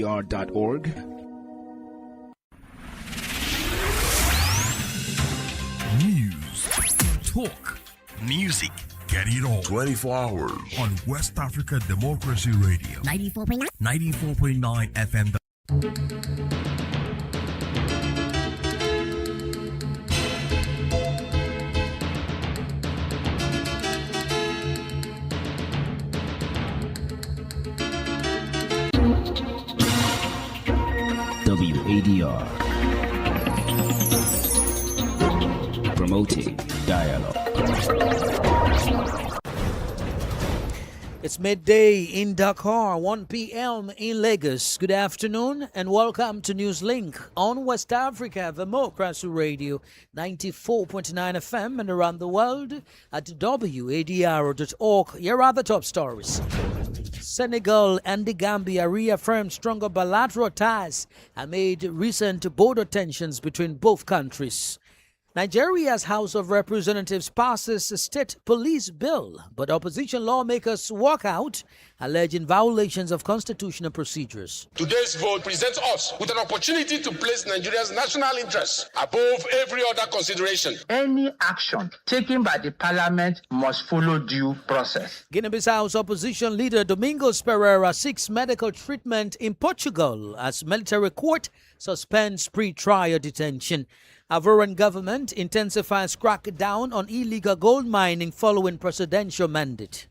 WADR.org. News, talk, music, get it all 24 hours on West Africa Democracy Radio 94.9 FM. WADR, promoting dialogue. It's midday in Dakar, 1 p.m. in Lagos. Good afternoon and welcome to Newslink on West Africa Democracy Radio 94.9 FM and around the world at WADR.org. Here are the top stories. Senegal and the Gambia reaffirmed stronger bilateral ties amid recent border tensions between both countries. Nigeria's House of Representatives passes a state police bill, but opposition lawmakers walk out, alleging violations of constitutional procedures. Today's vote presents us with an opportunity to place Nigeria's national interests above every other consideration. Any action taken by the parliament must follow due process. Guinea-Bissau's opposition leader Domingos Pereira seeks medical treatment in Portugal as military court suspends pre-trial detention. Ivorian government intensifies crackdown on illegal gold mining following presidential mandate.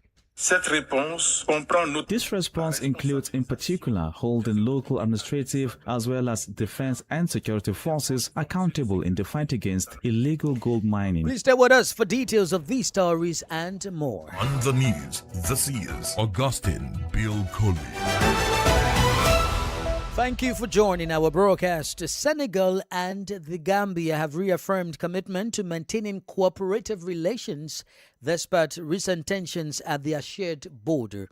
This response includes, in particular, holding local administrative as well as defense and security forces accountable in the fight against illegal gold mining. Please stay with us for details of these stories and more. On the news, this is Augustine Bill Coley. Thank you for joining our broadcast. Senegal and the Gambia have reaffirmed commitment to maintaining cooperative relations despite recent tensions at their shared border.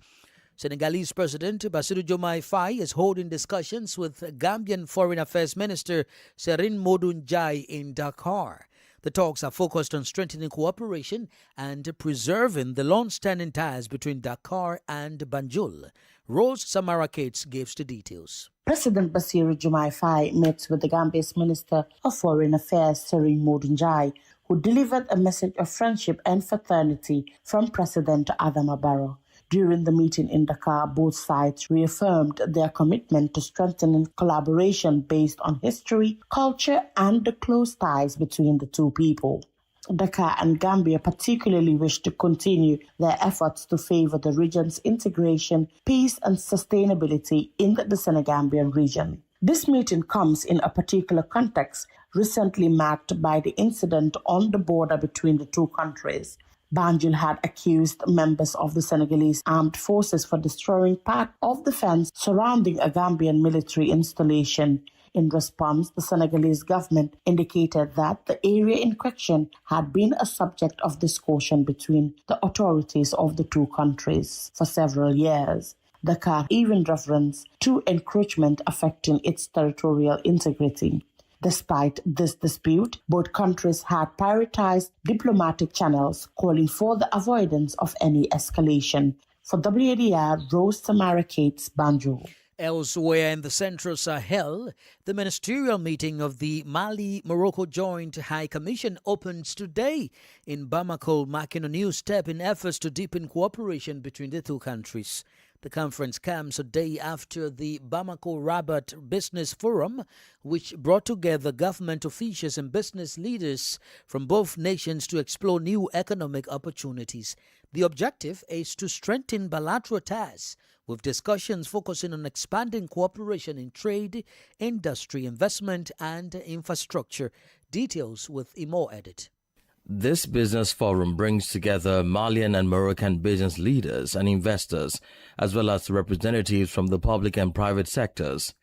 Senegalese President Bassirou Diomaye Faye is holding discussions with Gambian Foreign Affairs Minister Serigne Modou Ndiaye in Dakar. The talks are focused on strengthening cooperation and preserving the long-standing ties between Dakar and Banjul. Rose Samara Cates gives the details. President Bassirou Diomaye Faye met with the Gambia's Minister of Foreign Affairs, Serigne Modou Ndiaye, who delivered a message of friendship and fraternity from President Adama Barrow. During the meeting in Dakar, both sides reaffirmed their commitment to strengthening collaboration based on history, culture, and the close ties between the two people. Dakar and Gambia particularly wish to continue their efforts to favor the region's integration, peace, and sustainability in the Senegambian region. This meeting comes in a particular context recently marked by the incident on the border between the two countries. Banjul had accused members of the Senegalese armed forces for destroying part of the fence surrounding a Gambian military installation. In response, the Senegalese government indicated that the area in question had been a subject of discussion between the authorities of the two countries for several years. Dakar even referenced to encroachment affecting its territorial integrity. Despite this dispute, both countries had prioritized diplomatic channels, calling for the avoidance of any escalation. For WADR, Rose Samara Cates, Banjul. Elsewhere in the Central Sahel, the ministerial meeting of the Mali-Morocco Joint High Commission opens today in Bamako, marking a new step in efforts to deepen cooperation between the two countries. The conference comes a day after the Bamako-Rabat Business Forum, which brought together government officials and business leaders from both nations to explore new economic opportunities. The objective is to strengthen bilateral ties, with discussions focusing on expanding cooperation in trade, industry, investment, and infrastructure. Details with Imo Edit. This business forum brings together Malian and Moroccan business leaders and investors, as well as representatives from the public and private sectors.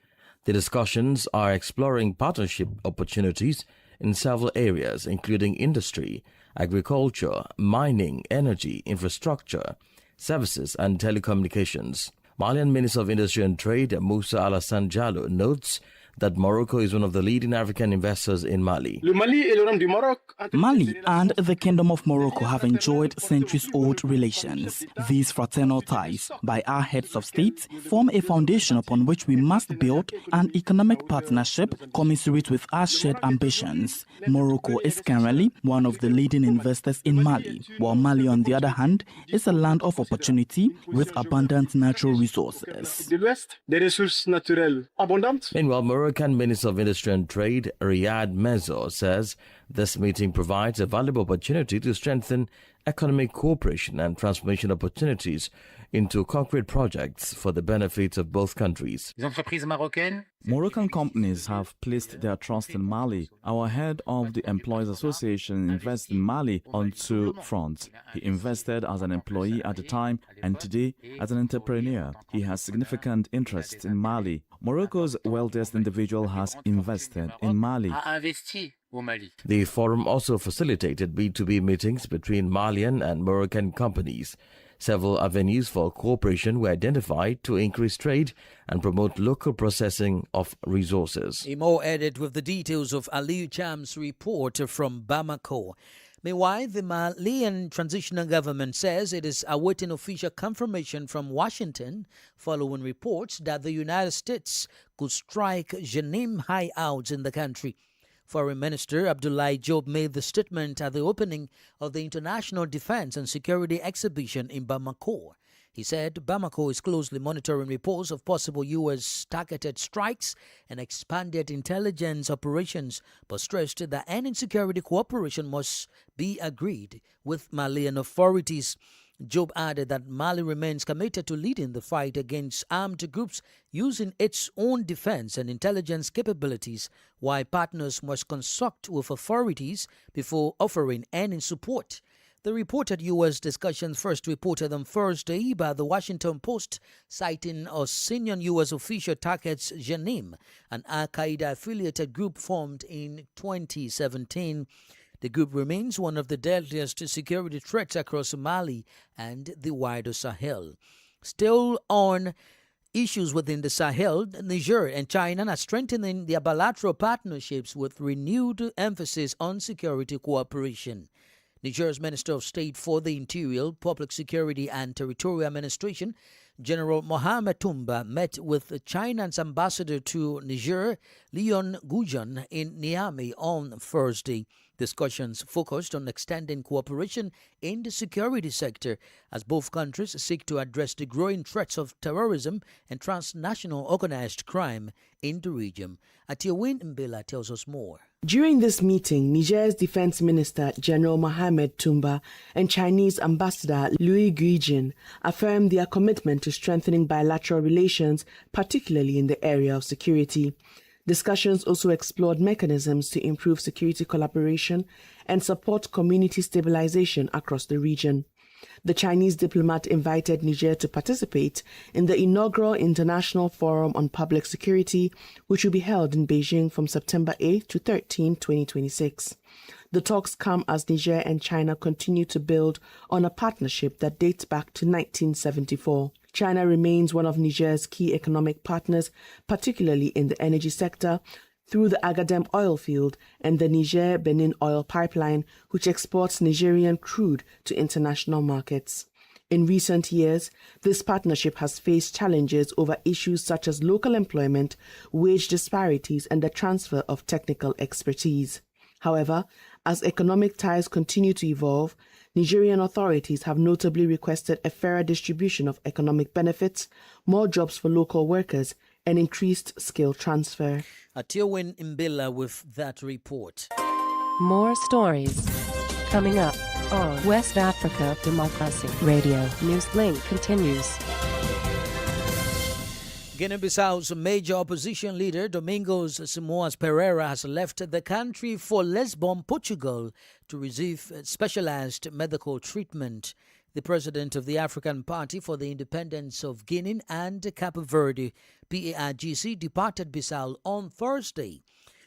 The discussions are exploring partnership opportunities in several areas, including industry, agriculture, mining, energy, infrastructure, services, and telecommunications. Malian Minister of Industry and Trade Moussa Alassane Diallo notes that Morocco is one of the leading African investors in Mali. Mali and the Kingdom of Morocco have enjoyed centuries-old relations. These fraternal ties by our heads of state form a foundation upon which we must build an economic partnership commensurate with our shared ambitions. Morocco is currently one of the leading investors in Mali, while Mali, on the other hand, is a land of opportunity with abundant natural resources. Meanwhile, Moroccan Minister of Industry and Trade, Riyad Mezzo, says this meeting provides a valuable opportunity to strengthen economic cooperation and transformation opportunities into concrete projects for the benefit of both countries. Moroccan companies have placed their trust in Mali. Our head of the Employees Association invests in Mali on two fronts. He invested as an employee at the time and today as an entrepreneur. He has significant interest in Mali. Morocco's wealthiest individual has invested in Mali. The forum also facilitated B2B meetings between Malian and Moroccan companies. Several avenues for cooperation were identified to increase trade and promote local processing of resources. Imo added with the details of Aliu Cham's report from Bamako. Meanwhile, the Malian transitional government says it is awaiting official confirmation from Washington following reports that the United States could strike Jenim hideouts in the country. Foreign Minister Abdoulaye Diop made the statement at the opening of the International Defense and Security Exhibition in Bamako. He said Bamako is closely monitoring reports of possible U.S. targeted strikes and expanded intelligence operations, but stressed that any security cooperation must be agreed with Malian authorities. Diop added that Mali remains committed to leading the fight against armed groups using its own defense and intelligence capabilities, while partners must consult with authorities before offering any support. The reported U.S. discussions first reported on Thursday by the Washington Post, citing a senior U.S. official targets Jenim, an al-Qaeda-affiliated group formed in 2017. The group remains one of the deadliest security threats across Mali and the wider Sahel. Still on issues within the Sahel, Niger and China are strengthening their bilateral partnerships with renewed emphasis on security cooperation. Niger's Minister of State for the Interior, Public Security and Territorial Administration, General Mohamed Toumba, met with China's ambassador to Niger, Leon Gujan, in Niamey on Thursday. Discussions focused on extending cooperation in the security sector as both countries seek to address the growing threats of terrorism and transnational organized crime in the region. Atiawin Mbela tells us more. During this meeting, Niger's Defense Minister General Mohamed Toumba and Chinese Ambassador Louis Guijin affirmed their commitment to strengthening bilateral relations, particularly in the area of security. Discussions also explored mechanisms to improve security collaboration and support community stabilization across the region. The Chinese diplomat invited Niger to participate in the inaugural International Forum on Public Security, which will be held in Beijing from September 8 to 13, 2026. The talks come as Niger and China continue to build on a partnership that dates back to 1974. China remains one of Niger's key economic partners, particularly in the energy sector, through the Agadem oil field and the Niger-Benin oil pipeline, which exports Nigerian crude to international markets. In recent years, this partnership has faced challenges over issues such as local employment, wage disparities, and the transfer of technical expertise. However, as economic ties continue to evolve, Nigerian authorities have notably requested a fairer distribution of economic benefits, more jobs for local workers, and increased skill transfer. Atiowin Mbila with that report. More stories coming up on West Africa Democracy Radio. Newslink continues. Guinea-Bissau's major opposition leader, Domingos Simoes Pereira, has left the country for Lisbon, Portugal, to receive specialized medical treatment. The president of the African Party for the Independence of Guinea and Cape Verde, PAIGC, departed Bissau on Thursday.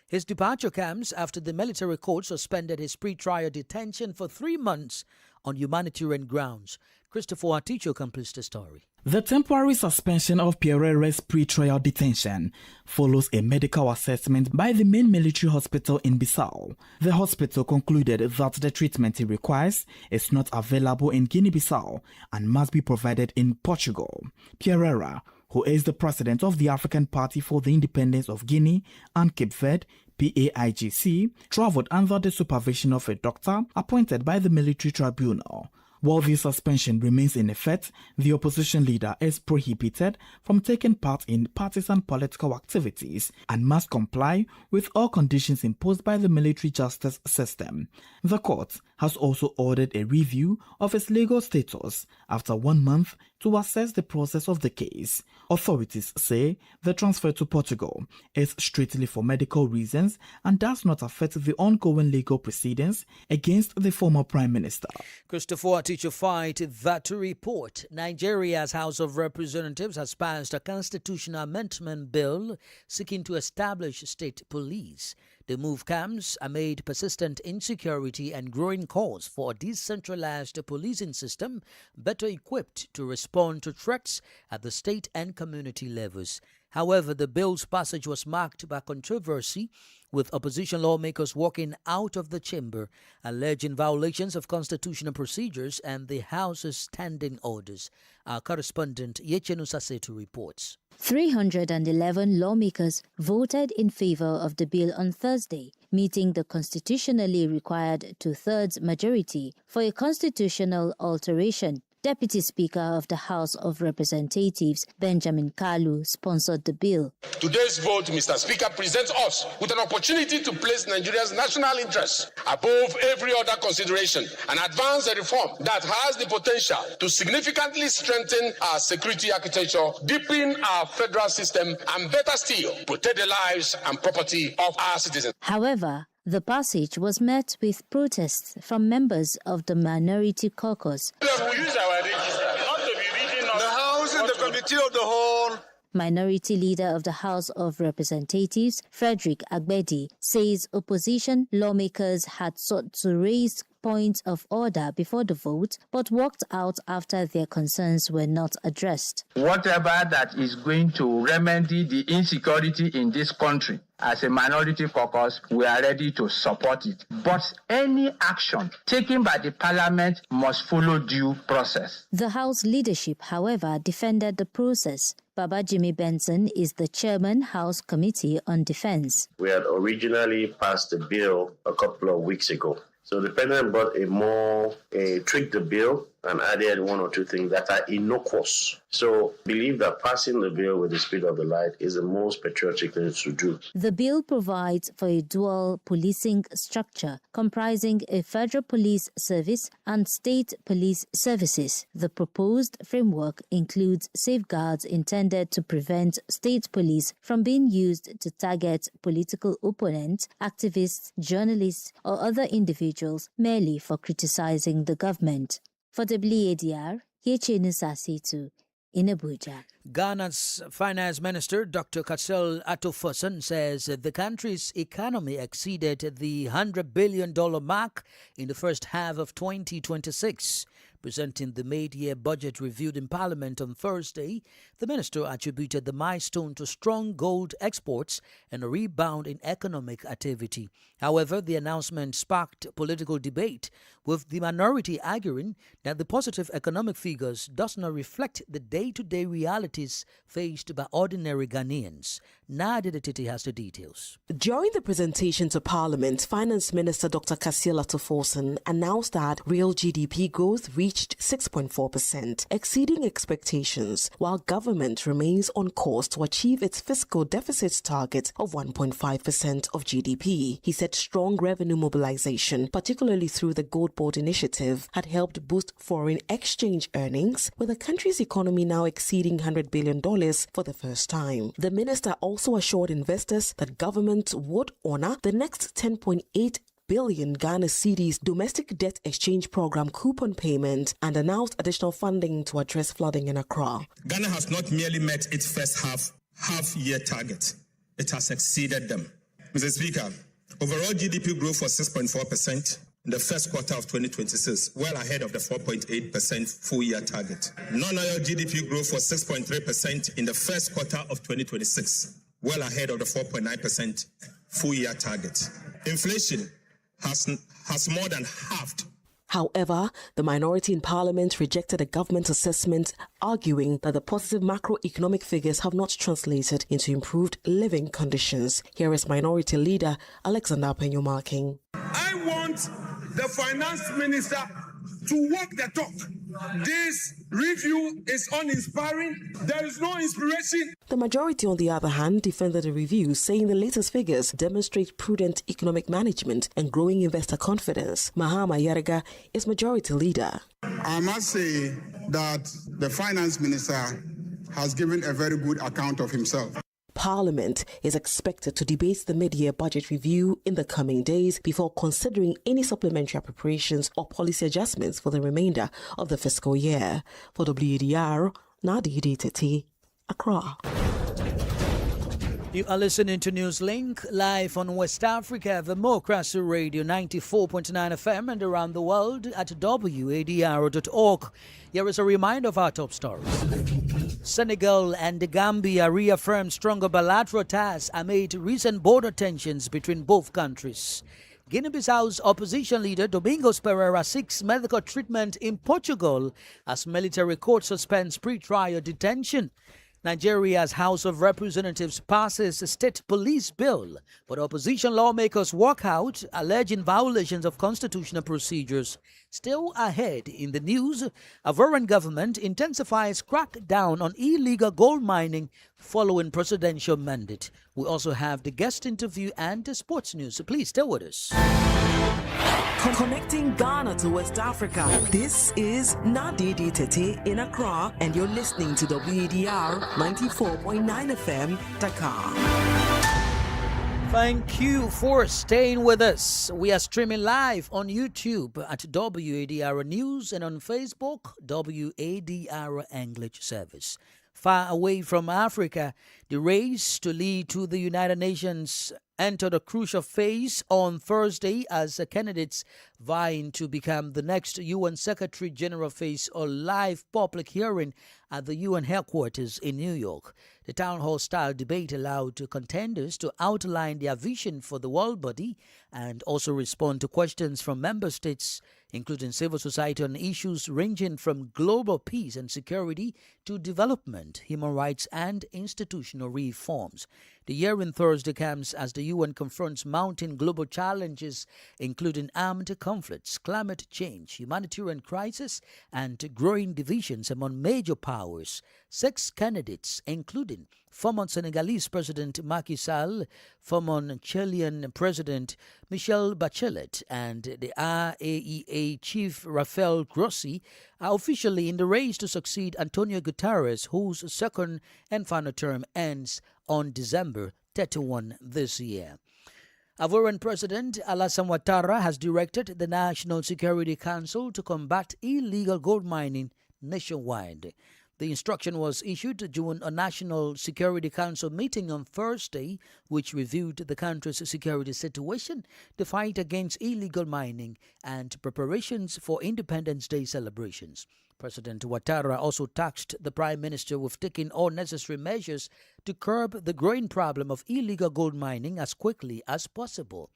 His departure comes after the military court suspended his pre-trial detention for 3 months on humanitarian grounds. Christopher Aticho completes the story. The temporary suspension of Pierre's pre-trial detention follows a medical assessment by the main military hospital in Bissau. The hospital concluded that the treatment he requires is not available in Guinea-Bissau and must be provided in Portugal. Pierre, who is the president of the African Party for the Independence of Guinea and Cape Verde, PAIGC, traveled under the supervision of a doctor appointed by the military tribunal. While the suspension remains in effect, the opposition leader is prohibited from taking part in partisan political activities and must comply with all conditions imposed by the military justice system. The court has also ordered a review of his legal status after 1 month to assess the process of the case. Authorities say the transfer to Portugal is strictly for medical reasons and does not affect the ongoing legal proceedings against the former Prime Minister. Christopher Aticho fight that to report. Nigeria's House of Representatives has passed a constitutional amendment bill seeking to establish state police. The move comes amid persistent insecurity and growing calls for a decentralized policing system better equipped to respond to threats at the state and community levels. However, the bill's passage was marked by controversy, with opposition lawmakers walking out of the chamber, alleging violations of constitutional procedures and the House's standing orders. Our correspondent Yechenu Sasetu reports. 311 lawmakers voted in favor of the bill on Thursday, meeting the constitutionally required two-thirds majority for a constitutional alteration. Deputy Speaker of the House of Representatives, Benjamin Kalu, sponsored the bill. Today's vote, Mr. Speaker, presents us with an opportunity to place Nigeria's national interests above every other consideration and advance a reform that has the potential to significantly strengthen our security architecture, deepen our federal system, and better still, protect the lives and property of our citizens. However, the passage was met with protests from members of the minority caucus. We use our register, not to be reading the House and the Committee of the Whole. Minority Leader of the House of Representatives, Frederick Agbedi, says opposition lawmakers had sought to raise points of order before the vote, but walked out after their concerns were not addressed. Whatever that is going to remedy the insecurity in this country, as a minority caucus, we are ready to support it. But any action taken by the parliament must follow due process. The House leadership, however, defended the process. Baba Jimmy Benson is the chairman, House Committee on Defense. We had originally passed the bill a couple of weeks ago. So the president brought tweaked the bill and added one or two things that are innocuous. So I believe that passing the bill with the speed of the light is the most patriotic thing to do. The bill provides for a dual policing structure comprising a federal police service and state police services. The proposed framework includes safeguards intended to prevent state police from being used to target political opponents, activists, journalists, or other individuals merely for criticizing the government. For WADR, Yechenu Sasetu in Abuja. Ghana's Finance Minister, Dr. Katsel Atofosun, says the country's economy exceeded the $100 billion mark in the first half of 2026. Presenting the mid-year budget reviewed in Parliament on Thursday, the minister attributed the milestone to strong gold exports and a rebound in economic activity. However, the announcement sparked political debate, with the minority arguing that the positive economic figures does not reflect the day-to-day realities faced by ordinary Ghanaians. Nadia Detiti has the details. During the presentation to Parliament, Finance Minister Dr. Katsel Atofosun announced that real GDP growth reached 6.4%, exceeding expectations, while government remains on course to achieve its fiscal deficit target of 1.5% of GDP. He said strong revenue mobilization, particularly through the Gold Board initiative, had helped boost foreign exchange earnings, with the country's economy now exceeding $100 billion for the first time. The minister also assured investors that government would honor the next 10.8 billion Ghana cedis domestic debt exchange program coupon payment and announced additional funding to address flooding in Accra. Ghana has not merely met its first half-year target, it has exceeded them. Mr. Speaker, overall GDP growth was 6.4%, in the first quarter of 2026, well ahead of the 4.8% full-year target. Non-oil GDP growth was 6.3% in the first quarter of 2026, well ahead of the 4.9% full-year target. Inflation has more than halved. However, the minority in parliament rejected the government assessment, arguing that the positive macroeconomic figures have not translated into improved living conditions. Here is Minority Leader Alexander Penyomarking. I want the finance minister to walk the talk. This review is uninspiring. There is no inspiration. The majority, on the other hand, defended the review, saying the latest figures demonstrate prudent economic management and growing investor confidence. Mahama Yarega is majority leader. I must say that the finance minister has given a very good account of himself. Parliament is expected to debate the mid-year budget review in the coming days before considering any supplementary appropriations or policy adjustments for the remainder of the fiscal year. For WADR, Nadidi Tete, Accra. You are listening to Newslink live on West Africa, Democracy Radio 94.9 FM and around the world at wadr.org. Here is a reminder of our top stories. Senegal and the Gambia reaffirm stronger bilateral ties amid recent border tensions between both countries. Guinea-Bissau's opposition leader Domingos Pereira seeks medical treatment in Portugal as military court suspends pre-trial detention. Nigeria's House of Representatives passes a state police bill, but opposition lawmakers walk out, alleging violations of constitutional procedures. Still ahead in the news, a Ivorian government intensifies crackdown on illegal gold mining following presidential mandate. We also have the guest interview and the sports news, so please stay with us. Connecting Ghana to West Africa. This is Nadidi Tete in Accra, and you're listening to WADR 94.9 FM, Dakar. Thank you for staying with us. We are streaming live on YouTube at WADR News and on Facebook, WADR English Service. Far away from Africa, the race to lead to the United Nations entered a crucial phase on Thursday as candidates vying to become the next UN Secretary General face a live public hearing at the UN headquarters in New York. The town hall-style debate allowed contenders to outline their vision for the world body and also respond to questions from member states, including civil society, on issues ranging from global peace and security to development, human rights, and institutional reforms. The hearing Thursday comes as the UN confronts mounting global challenges, including armed conflicts, climate change, humanitarian crisis, and growing divisions among major powers. 6 candidates, including former Senegalese President Macky Sall, former Chilean President Michelle Bachelet, and the IAEA Chief Rafael Grossi, are officially in the race to succeed Antonio Guterres, whose second and final term ends on December 31 this year. Ivorian President Alassane Ouattara has directed the National Security Council to combat illegal gold mining nationwide. The instruction was issued during a National Security Council meeting on Thursday, which reviewed the country's security situation, the fight against illegal mining, and preparations for Independence Day celebrations. President Ouattara also tasked the Prime Minister with taking all necessary measures to curb the growing problem of illegal gold mining as quickly as possible.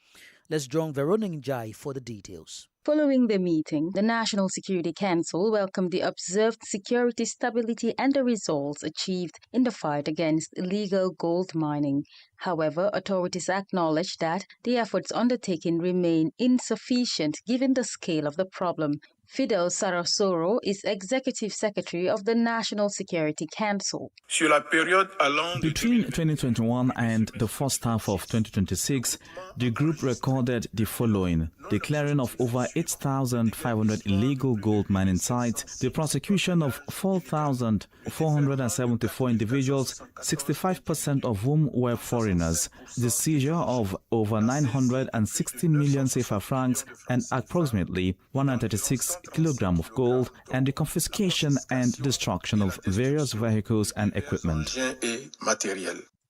Let's join Veronica Njai for the details. Following the meeting, the National Security Council welcomed the observed security stability and the results achieved in the fight against illegal gold mining. However, authorities acknowledged that the efforts undertaken remain insufficient given the scale of the problem. Fidel Sarasoro is Executive Secretary of the National Security Council. Between 2021 and the first half of 2026, the group recorded the following: the clearing of over 8,500 illegal gold mining sites, the prosecution of 4,474 individuals, 65% of whom were foreigners, the seizure of over 960 million CFA francs and approximately 136 kilograms of gold, and the confiscation and destruction of various vehicles and equipment.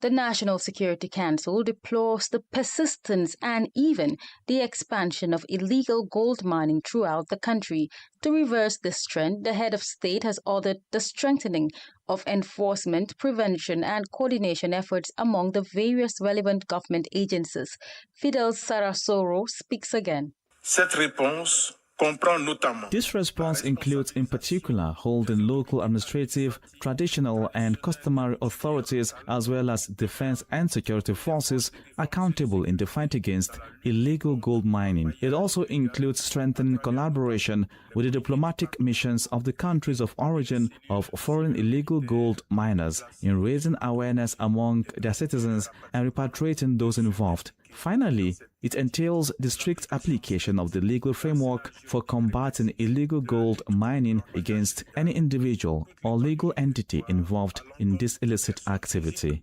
The National Security Council deplores the persistence and even the expansion of illegal gold mining throughout the country. To reverse this trend, the head of state has ordered the strengthening of enforcement, prevention and coordination efforts among the various relevant government agencies. Fidel Sarasoro speaks again. This response includes, in particular, holding local administrative, traditional and customary authorities as well as defense and security forces accountable in the fight against illegal gold mining. It also includes strengthening collaboration with the diplomatic missions of the countries of origin of foreign illegal gold miners in raising awareness among their citizens and repatriating those involved. Finally, it entails the strict application of the legal framework for combating illegal gold mining against any individual or legal entity involved in this illicit activity.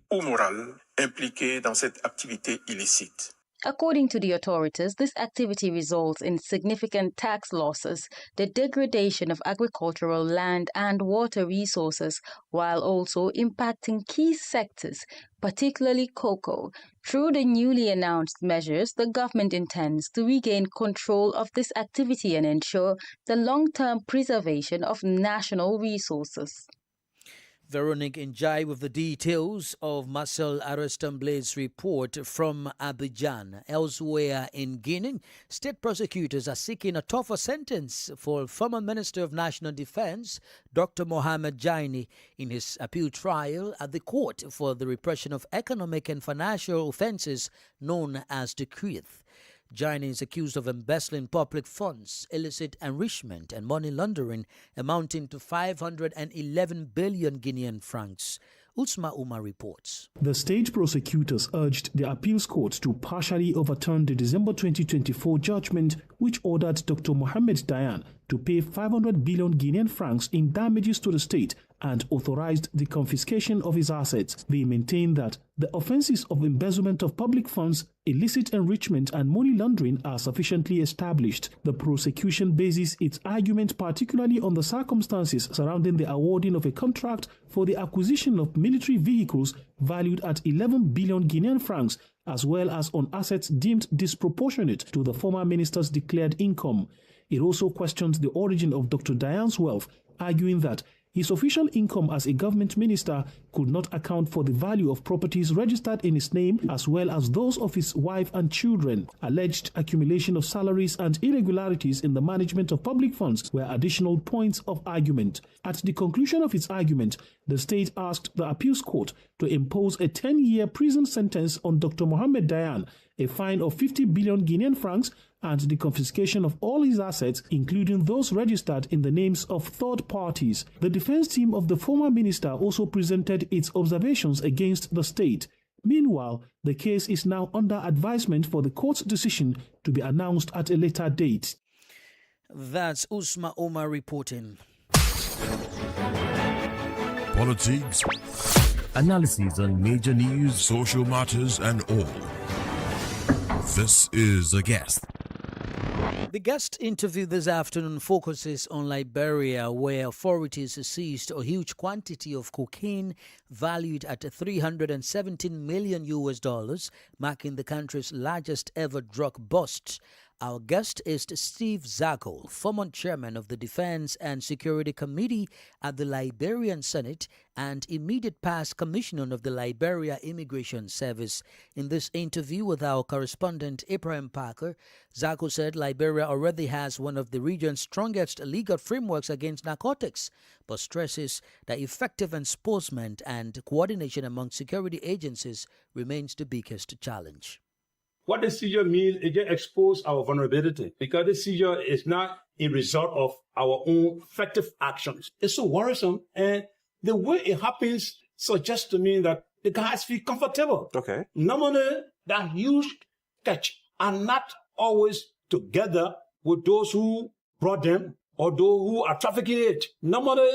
According to the authorities, this activity results in significant tax losses, the degradation of agricultural land and water resources, while also impacting key sectors, particularly cocoa. Through the newly announced measures, the government intends to regain control of this activity and ensure the long-term preservation of national resources. Veronique Njai with the details of Marcel Aristamble's report from Abidjan. Elsewhere in Guinea, state prosecutors are seeking a tougher sentence for former Minister of National Defense, Dr. Mohamed Jaini, in his appeal trial at the court for the repression of economic and financial offences known as the CRIEF. Jaini is accused of embezzling public funds, illicit enrichment and money laundering amounting to 511 billion Guinean francs. Usma Umar reports. The state prosecutors urged the appeals court to partially overturn the December 2024 judgment which ordered Dr. Mohamed Dayan to pay 500 billion Guinean francs in damages to the state and authorized the confiscation of his assets. They maintain that the offenses of embezzlement of public funds, illicit enrichment and money laundering are sufficiently established. The prosecution bases its argument particularly on the circumstances surrounding the awarding of a contract for the acquisition of military vehicles valued at 11 billion Guinean francs, as well as on assets deemed disproportionate to the former minister's declared income. It also questions the origin of Dr. Dayan's wealth, arguing that his official income as a government minister could not account for the value of properties registered in his name as well as those of his wife and children. Alleged accumulation of salaries and irregularities in the management of public funds were additional points of argument. At the conclusion of its argument, the state asked the appeals court to impose a 10-year prison sentence on Dr. Mohamed Dayan, a fine of 50 billion Guinean francs, and the confiscation of all his assets, including those registered in the names of third parties. The defense team of the former minister also presented its observations against the state. Meanwhile, the case is now under advisement for the court's decision to be announced at a later date. That's Usma Omar reporting. Politics, analyses on major news, social matters, and all. This is A Guest. The guest interview this afternoon focuses on Liberia, where authorities seized a huge quantity of cocaine valued at $317 million, marking the country's largest ever drug bust. Our guest is Steve Zago, former chairman of the Defense and Security Committee at the Liberian Senate and immediate past commissioner of the Liberia Immigration Service. In this interview with our correspondent Ibrahim Parker, Zago said Liberia already has one of the region's strongest legal frameworks against narcotics, but stresses that effective enforcement and coordination among security agencies remains the biggest challenge. What the seizure means is to expose our vulnerability, because the seizure is not a result of our own effective actions. It's so worrisome, and the way it happens suggests to me that the guys feel comfortable. Okay. Normally, that huge catch are not always together with those who brought them or those who are trafficking it. Normally,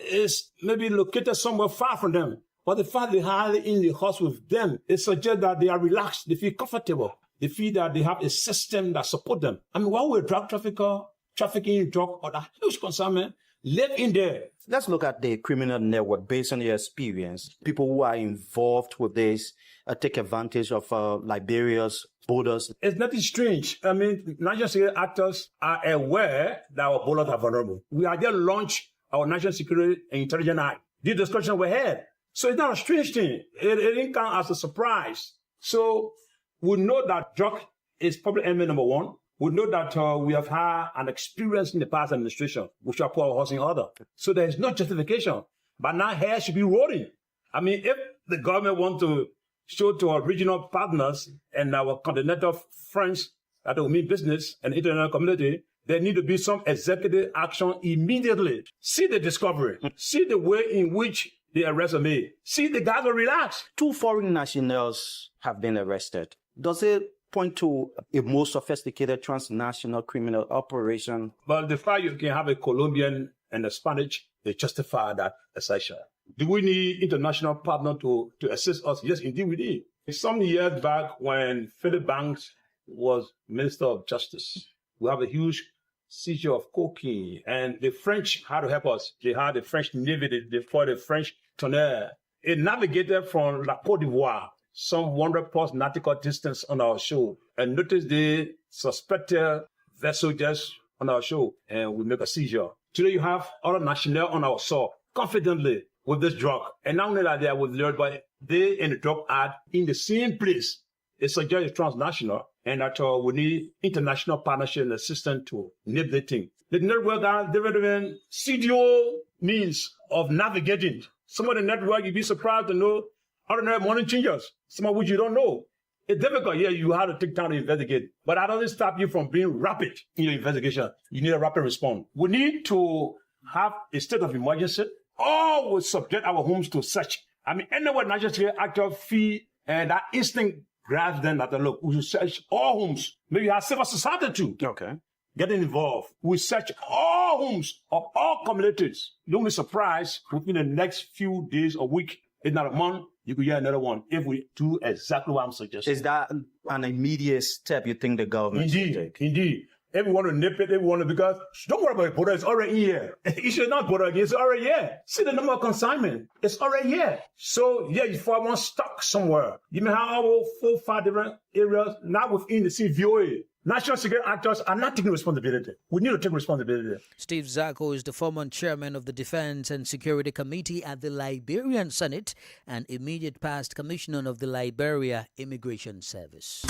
is maybe located somewhere far from them. But the fact they have it in the house with them, it suggests that they are relaxed, they feel comfortable. They feel that they have a system that supports them. I mean, while we're drug trafficking drug, or that huge concern, live in there. Let's look at the criminal network based on your experience. People who are involved with this take advantage of Liberia's borders. It's nothing strange. I mean, national security actors are aware that our borders are vulnerable. We are just launched our National Security and Intelligence Act. These discussions were had. So it's not a strange thing. It didn't come as a surprise. So we know that drug is public enemy number one. We know that we have had an experience in the past administration, which are put our house in order. So there is no justification. But now hair should be rolling. I mean, if the government wants to show to our regional partners and our continental friends that will mean business and international community, there need to be some executive action immediately. See the discovery. See the way in which the arrests are made. See the guys will relax. 2 foreign nationals have been arrested. Does it point to a more sophisticated transnational criminal operation? But the fact you can have a Colombian and a Spanish, they justify that assertion. Do we need international partner to assist us? Yes, indeed we need. Some years back when Philip Banks was Minister of Justice, we have a huge seizure of cocaine, and the French had to help us. They had the French Navy, they fought the French tonnerre. It navigated from La Côte d'Ivoire, some 100 plus nautical distance on our shore, and notice the suspected vessel just on our shore, and we make a seizure. Today you have other nationals on our shore, confidently with this drug. And not only that they are with the but they and the drug are in the same place. It suggests it's transnational, and that we need international partnership and assistance to nip the thing. The network are different CDO means of navigating. Some of the network, you'd be surprised to know ordinary money changers, some of which you don't know. It's difficult, yeah, you have to take time to investigate, but that doesn't stop you from being rapid in your investigation. You need a rapid response. We need to have a state of emergency. Always subject our homes to search. I mean, anywhere national security actor fee and that instinct grabs them that look, we should search all homes. Maybe you have civil society too. Okay. Getting involved. We search all homes of all communities. Don't be surprised within the next few days or week, if not a month, you could hear another one if we do exactly what I'm suggesting. Is that an immediate step you think the government should take? Indeed. Everyone to nip it, everyone to, because don't worry about the border, it's already here. You should not border again, it's already here. See the number of consignment, it's already here. So, yeah, if I want stock somewhere, you may have our 4 or 5 different areas, not within the CVOA. National security actors are not taking responsibility. We need to take responsibility. Steve Zako is the former chairman of the Defense and Security Committee at the Liberian Senate and immediate past commissioner of the Liberia Immigration Service.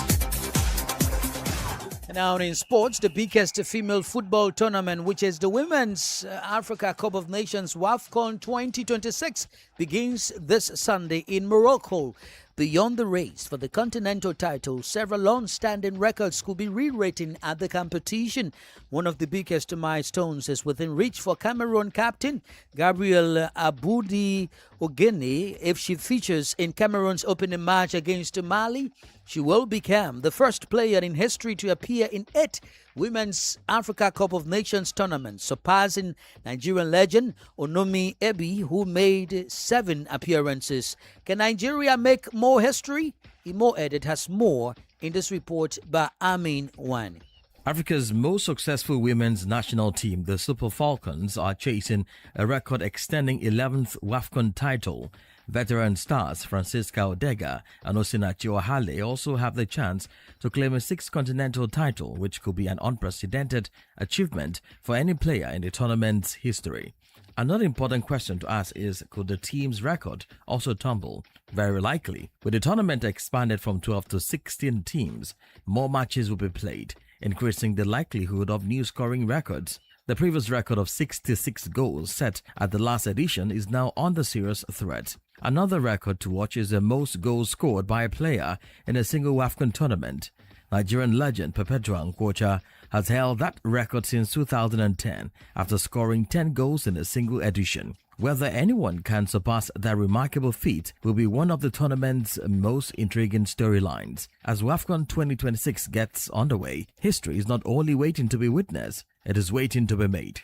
Now in sports, the biggest female football tournament, which is the Women's Africa Cup of Nations WAFCON 2026, begins this Sunday in Morocco. Beyond the race for the continental title, several long-standing records could be rewritten at the competition. One of the biggest milestones is within reach for Cameroon captain Gabrielle Aboudi Ogene. If she features in Cameroon's opening match against Mali, she will become the first player in history to appear in 8 Women's Africa Cup of Nations tournaments, surpassing Nigerian legend Onomi Ebi, who made 7 appearances. Can Nigeria make more history? Imo Edit has more in this report by Amin Wani. Africa's most successful women's national team, the Super Falcons, are chasing a record-extending 11th WAFCON title. Veteran stars Francisca Odega and Osinachi Ohale also have the chance to claim a 6th continental title, which could be an unprecedented achievement for any player in the tournament's history. Another important question to ask is, could the team's record also tumble? Very likely. With the tournament expanded from 12 to 16 teams, more matches will be played, increasing the likelihood of new scoring records. The previous record of 66 goals set at the last edition is now under serious threat. Another record to watch is the most goals scored by a player in a single WAFCON tournament. Nigerian legend Perpetua Nkwocha has held that record since 2010 after scoring 10 goals in a single edition. Whether anyone can surpass that remarkable feat will be one of the tournament's most intriguing storylines. As WAFCON 2026 gets underway, history is not only waiting to be witnessed, it is waiting to be made.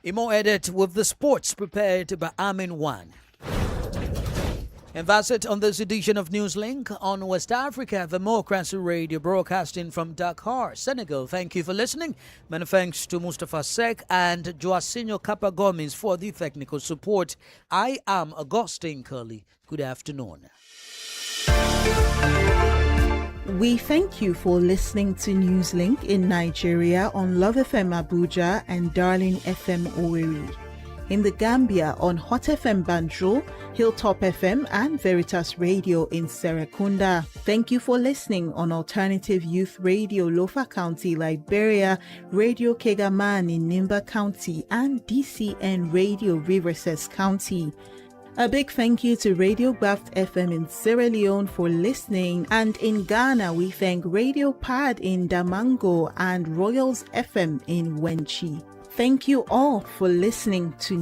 Imo Edit with the sports prepared by Amin Wan. And that's it on this edition of Newslink on West Africa Democracy Radio, broadcasting from Dakar, Senegal. Thank you for listening. Many thanks to Mustafa Sek and Joaquino Capa Gomez for the technical support. I am Augustine Curley. Good afternoon. We thank you for listening to Newslink in Nigeria on Love FM Abuja and Darling FM Owerri. In the Gambia on Hot FM Banjul, Hilltop FM and Veritas Radio in Serekunda. Thank you for listening on Alternative Youth Radio Lofa County, Liberia, Radio Kegaman in Nimba County, and DCN Radio Riverses County. A big thank you to Radio Baft FM in Sierra Leone for listening, and in Ghana we thank Radio Pad in Damango and Royals FM in Wenchi. Thank you all for listening to